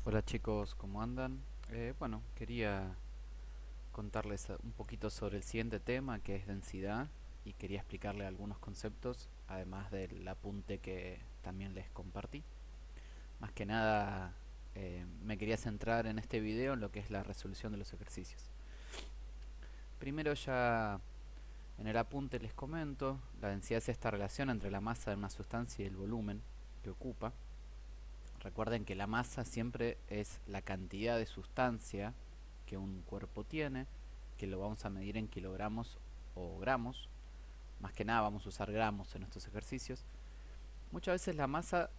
Hola chicos, ¿cómo andan? Bueno, quería contarles un poquito sobre el siguiente tema, que es densidad, y quería explicarle algunos conceptos, además del apunte que también les compartí. Más que nada, me quería centrar en este video en lo que es la resolución de los ejercicios. Primero ya en el apunte les comento, la densidad es esta relación entre la masa de una sustancia y el volumen que ocupa. Recuerden que la masa siempre es la cantidad de sustancia que un cuerpo tiene, que lo vamos a medir en kilogramos o gramos. Más que nada vamos a usar gramos en estos ejercicios. Muchas veces la masa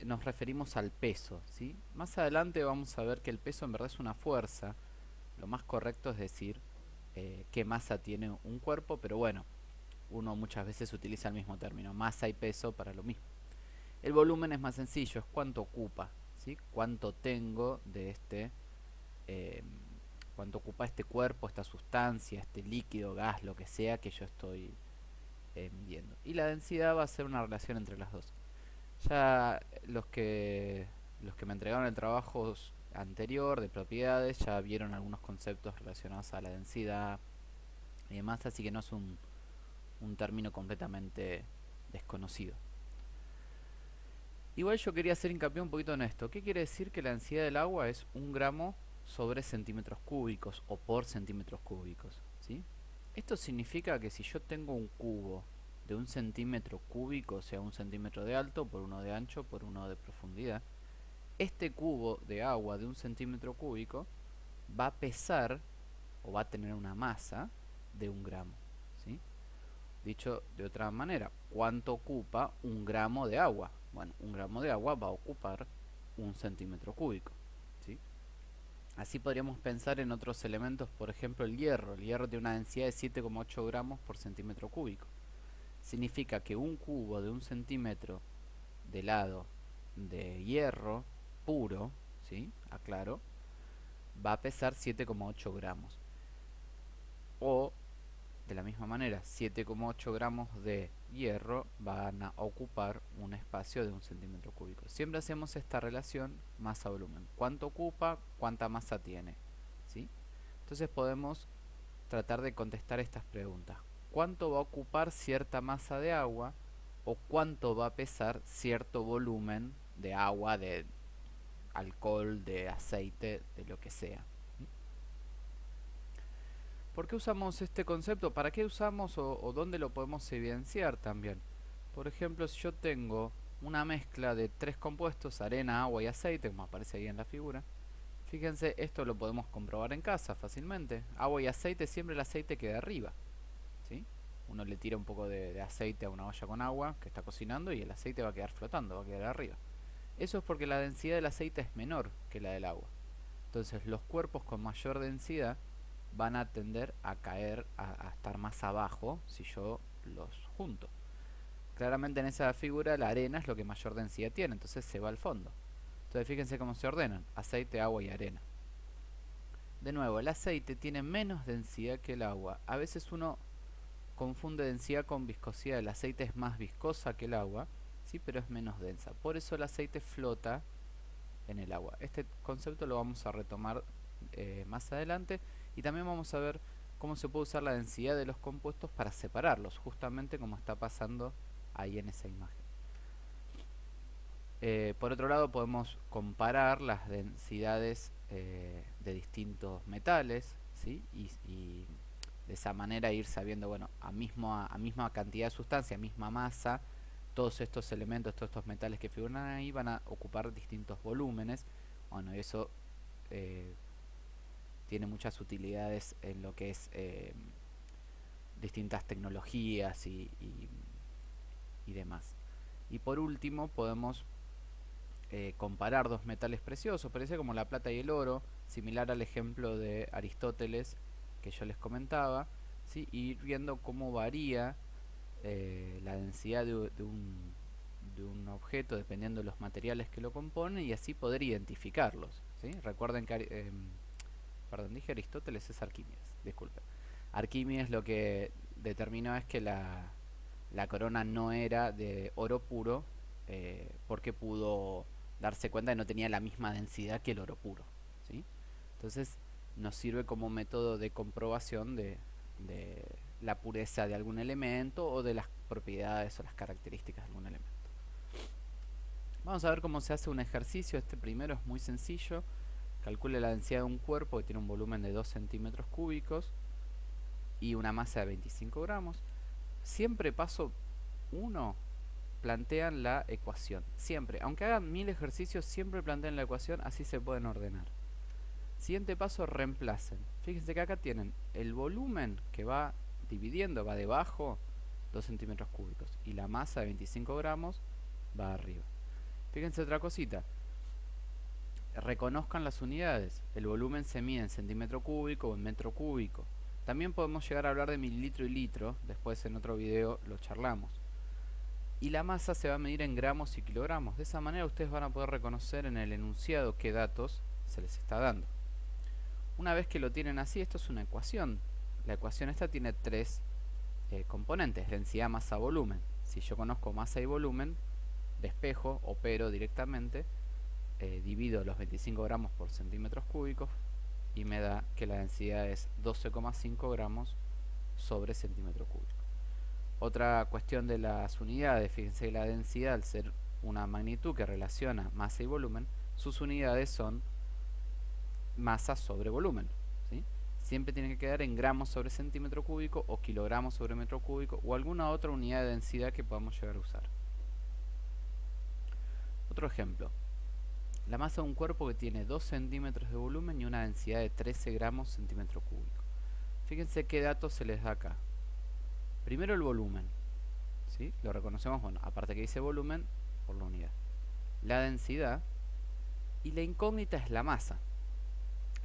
nos referimos al peso, ¿sí? Más adelante vamos a ver que el peso en verdad es una fuerza. Lo más correcto es decir qué masa tiene un cuerpo, pero bueno, uno muchas veces utiliza el mismo término, masa y peso para lo mismo. El volumen es más sencillo, es cuánto ocupa, ¿sí? Cuánto tengo de eh, cuánto ocupa este cuerpo, esta sustancia, este líquido, gas, lo que sea que yo estoy midiendo. Y la densidad va a ser una relación entre las dos. Ya los que me entregaron el trabajo anterior de propiedades ya vieron algunos conceptos relacionados a la densidad y demás, así que no es un término completamente desconocido. Igual yo quería hacer hincapié un poquito en esto. ¿Qué quiere decir que la densidad del agua es 1 gramo sobre centímetros cúbicos o por centímetros cúbicos? ¿Sí? Esto significa que si yo tengo un cubo de 1 centímetro cúbico, o sea 1 centímetro de alto por 1 de ancho por 1 de profundidad, este cubo de agua de 1 centímetro cúbico va a pesar o va a tener una masa de 1 gramo. ¿Sí? Dicho de otra manera, ¿cuánto ocupa 1 gramo de agua? Bueno, 1 gramo de agua va a ocupar 1 centímetro cúbico. ¿Sí? Así podríamos pensar en otros elementos, por ejemplo el hierro. El hierro tiene una densidad de 7,8 gramos por centímetro cúbico. Significa que un cubo de 1 centímetro de lado de hierro puro, ¿sí? Aclaro, va a pesar 7,8 gramos. O de la misma manera, 7,8 gramos de hierro van a ocupar un espacio de 1 centímetro cúbico. Siempre hacemos esta relación masa-volumen. ¿Cuánto ocupa? ¿Cuánta masa tiene? ¿Sí? Entonces podemos tratar de contestar estas preguntas. ¿Cuánto va a ocupar cierta masa de agua? ¿O cuánto va a pesar cierto volumen de agua, de alcohol, de aceite, de lo que sea? ¿Por qué usamos este concepto? ¿Para qué usamos o dónde lo podemos evidenciar también? Por ejemplo, si yo tengo una mezcla de 3 compuestos, arena, agua y aceite, como aparece ahí en la figura, fíjense, esto lo podemos comprobar en casa fácilmente. Agua y aceite, siempre el aceite queda arriba, ¿sí? Uno le tira un poco de aceite a una olla con agua que está cocinando y el aceite va a quedar flotando, va a quedar arriba. Eso es porque la densidad del aceite es menor que la del agua. Entonces los cuerpos con mayor densidad van a tender a caer, a estar más abajo si yo los junto. Claramente en esa figura la arena es lo que mayor densidad tiene, entonces se va al fondo. Entonces fíjense cómo se ordenan: aceite, agua y arena. De nuevo, el aceite tiene menos densidad que el agua. A veces uno confunde densidad con viscosidad. El aceite es más viscosa que el agua, sí, pero es menos densa. Por eso el aceite flota en el agua. Este concepto lo vamos a retomar más adelante, y también vamos a ver cómo se puede usar la densidad de los compuestos para separarlos, justamente como está pasando ahí en esa imagen. Por otro lado, podemos comparar las densidades de distintos metales, ¿sí? Y de esa manera ir sabiendo, bueno, a misma cantidad de sustancia, misma masa, todos estos elementos, todos estos metales que figuran ahí van a ocupar distintos volúmenes. Bueno, eso eh, tiene muchas utilidades en lo que es distintas tecnologías y demás. Y por último podemos comparar dos metales preciosos, parece como la plata y el oro, similar al ejemplo de Aristóteles que yo les comentaba, ¿sí? Y ir viendo cómo varía la densidad de un objeto dependiendo de los materiales que lo componen, y así poder identificarlos, ¿sí? Recuerden que perdón, dije Aristóteles, es Arquímedes, disculpen. Arquímedes lo que determinó es que la corona no era de oro puro, porque pudo darse cuenta que no tenía la misma densidad que el oro puro, ¿sí? Entonces nos sirve como método de comprobación de la pureza de algún elemento o de las propiedades o las características de algún elemento. Vamos a ver cómo se hace un ejercicio. Este primero es muy sencillo. Calcule la densidad de un cuerpo que tiene un volumen de 2 centímetros cúbicos y una masa de 25 gramos. Siempre paso 1 plantean la ecuación. Siempre, aunque hagan 1000 ejercicios, siempre plantean la ecuación, así se pueden ordenar. Siguiente paso, reemplacen. Fíjense que acá tienen el volumen que va dividiendo, va debajo, 2 centímetros cúbicos, y la masa de 25 gramos va arriba. Fíjense otra cosita. Reconozcan las unidades. El volumen se mide en centímetro cúbico o en metro cúbico. También podemos llegar a hablar de mililitro y litro. Después en otro video lo charlamos. Y la masa se va a medir en gramos y kilogramos. De esa manera ustedes van a poder reconocer en el enunciado qué datos se les está dando. Una vez que lo tienen así, esto es una ecuación. La ecuación esta tiene tres componentes: densidad, masa, volumen. Si yo conozco masa y volumen, despejo, opero directamente, divido los 25 gramos por centímetros cúbicos y me da que la densidad es 12,5 gramos sobre centímetro cúbico. Otra cuestión de las unidades: fíjense que la densidad, al ser una magnitud que relaciona masa y volumen, sus unidades son masa sobre volumen, ¿sí? Siempre tiene que quedar en gramos sobre centímetro cúbico o kilogramos sobre metro cúbico o alguna otra unidad de densidad que podamos llegar a usar. Otro ejemplo: la masa de un cuerpo que tiene 2 centímetros de volumen y una densidad de 13 gramos centímetro cúbico. Fíjense qué datos se les da acá. Primero el volumen, ¿sí? Lo reconocemos, bueno, aparte que dice volumen, por la unidad. La densidad y la incógnita es la masa.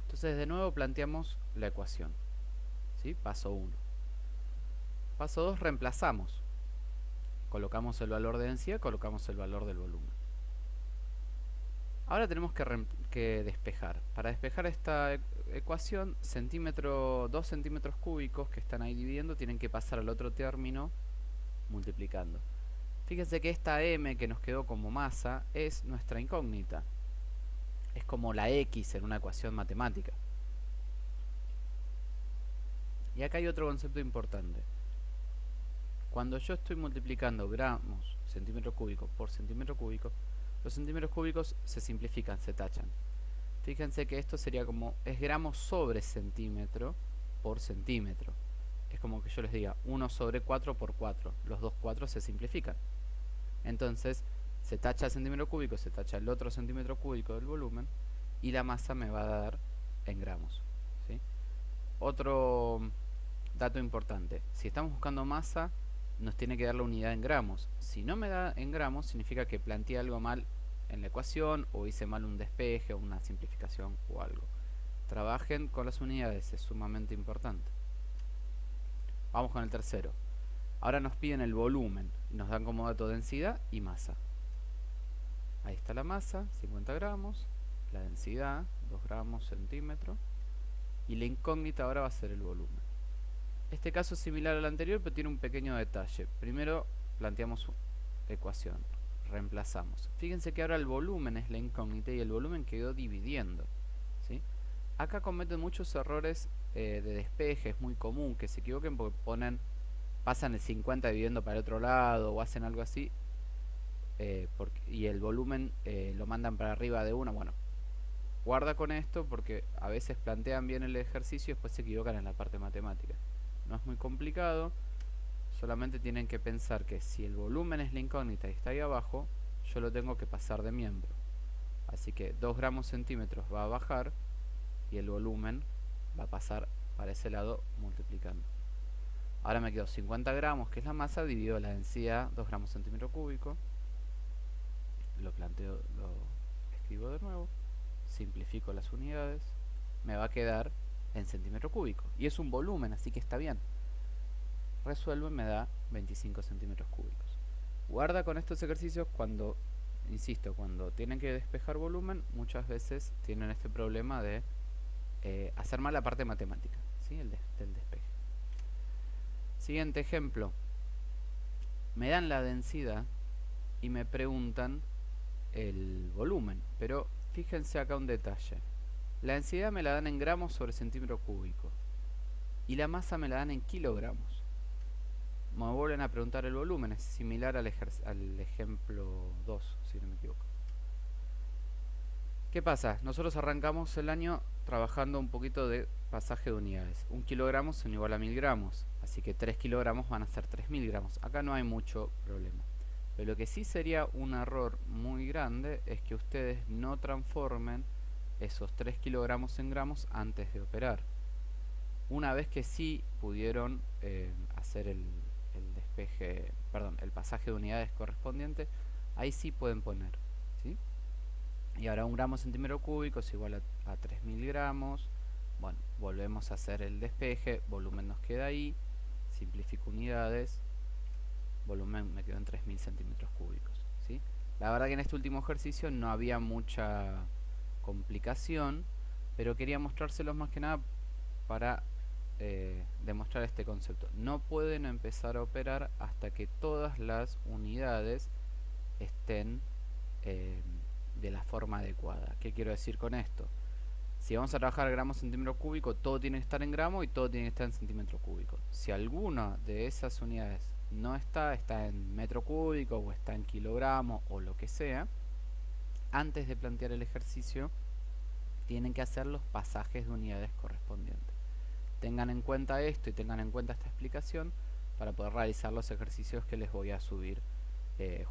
Entonces de nuevo planteamos la ecuación, ¿sí? Paso 1. Paso 2, reemplazamos. Colocamos el valor de densidad, colocamos el valor del volumen. Ahora tenemos que despejar. Para despejar esta ecuación, 2 centímetros cúbicos que están ahí dividiendo tienen que pasar al otro término multiplicando. Fíjense que esta m que nos quedó como masa es nuestra incógnita. Es como la x en una ecuación matemática. Y acá hay otro concepto importante. Cuando yo estoy multiplicando gramos, centímetro cúbico por centímetro cúbico, los centímetros cúbicos se simplifican, se tachan. Fíjense que esto sería como, es gramos sobre centímetro por centímetro. Es como que yo les diga 1 sobre 4 por 4. Los dos 4 se simplifican. Entonces se tacha el centímetro cúbico, se tacha el otro centímetro cúbico del volumen y la masa me va a dar en gramos, ¿sí? Otro dato importante: si estamos buscando masa, nos tiene que dar la unidad en gramos. Si no me da en gramos, significa que planteé algo mal en la ecuación o hice mal un despeje o una simplificación o algo. Trabajen con las unidades, es sumamente importante. Vamos con el tercero. Ahora nos piden el volumen y nos dan como dato densidad y masa. Ahí está la masa, 50 gramos, la densidad, 2 gramos centímetro, y la incógnita ahora va a ser el volumen. Este caso es similar al anterior, pero tiene un pequeño detalle. Primero planteamos ecuación, reemplazamos. Fíjense que ahora el volumen es la incógnita y el volumen quedó dividiendo, ¿sí? Acá cometen muchos errores de despeje. Es muy común que se equivoquen porque pasan el 50 dividiendo para el otro lado o hacen algo así, y el volumen lo mandan para arriba de una. Bueno, guarda con esto porque a veces plantean bien el ejercicio y después se equivocan en la parte matemática. No es muy complicado, solamente tienen que pensar que si el volumen es la incógnita y está ahí abajo, yo lo tengo que pasar de miembro. Así que 2 gramos centímetros va a bajar y el volumen va a pasar para ese lado multiplicando. Ahora me quedo 50 gramos, que es la masa, dividido la densidad, 2 gramos centímetro cúbico. Lo planteo, lo escribo de nuevo, simplifico las unidades, me va a quedar en centímetro cúbico. Y es un volumen, así que está bien. Resuelvo y me da 25 centímetros cúbicos. Guarda con estos ejercicios cuando, insisto, cuando tienen que despejar volumen, muchas veces tienen este problema de hacer mal la parte matemática, ¿sí? Del despeje. Siguiente ejemplo. Me dan la densidad y me preguntan el volumen. Pero fíjense acá un detalle. La densidad me la dan en gramos sobre centímetro cúbico y la masa me la dan en kilogramos. Me vuelven a preguntar el volumen, es similar al ejemplo 2, si no me equivoco. ¿Qué pasa? Nosotros arrancamos el año trabajando un poquito de pasaje de unidades. 1 kilogramo son igual a 1000 gramos, así que 3 kilogramos van a ser 3000 gramos. Acá no hay mucho problema. Pero lo que sí sería un error muy grande es que ustedes no transformen esos 3 kilogramos en gramos antes de operar. Una vez que sí pudieron hacer el despeje, perdón, el pasaje de unidades correspondiente, ahí sí pueden poner, ¿sí? Y ahora 1 gramo centímetro cúbico es igual a 3000 gramos. Bueno, volvemos a hacer el despeje, volumen nos queda ahí, simplifico unidades, volumen me quedó en 3000 centímetros cúbicos, ¿sí? La verdad que en este último ejercicio no había mucha complicación, pero quería mostrárselos más que nada para demostrar este concepto. No pueden empezar a operar hasta que todas las unidades estén de la forma adecuada. ¿Qué quiero decir con esto? Si vamos a trabajar gramos centímetro cúbico, todo tiene que estar en gramo y todo tiene que estar en centímetro cúbico. Si alguna de esas unidades no está en metro cúbico o está en kilogramo o lo que sea, antes de plantear el ejercicio tienen que hacer los pasajes de unidades correspondientes. Tengan en cuenta esto y tengan en cuenta esta explicación para poder realizar los ejercicios que les voy a subir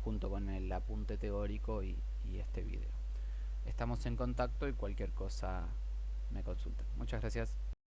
junto con el apunte teórico y este video. Estamos en contacto y cualquier cosa me consultan. Muchas gracias.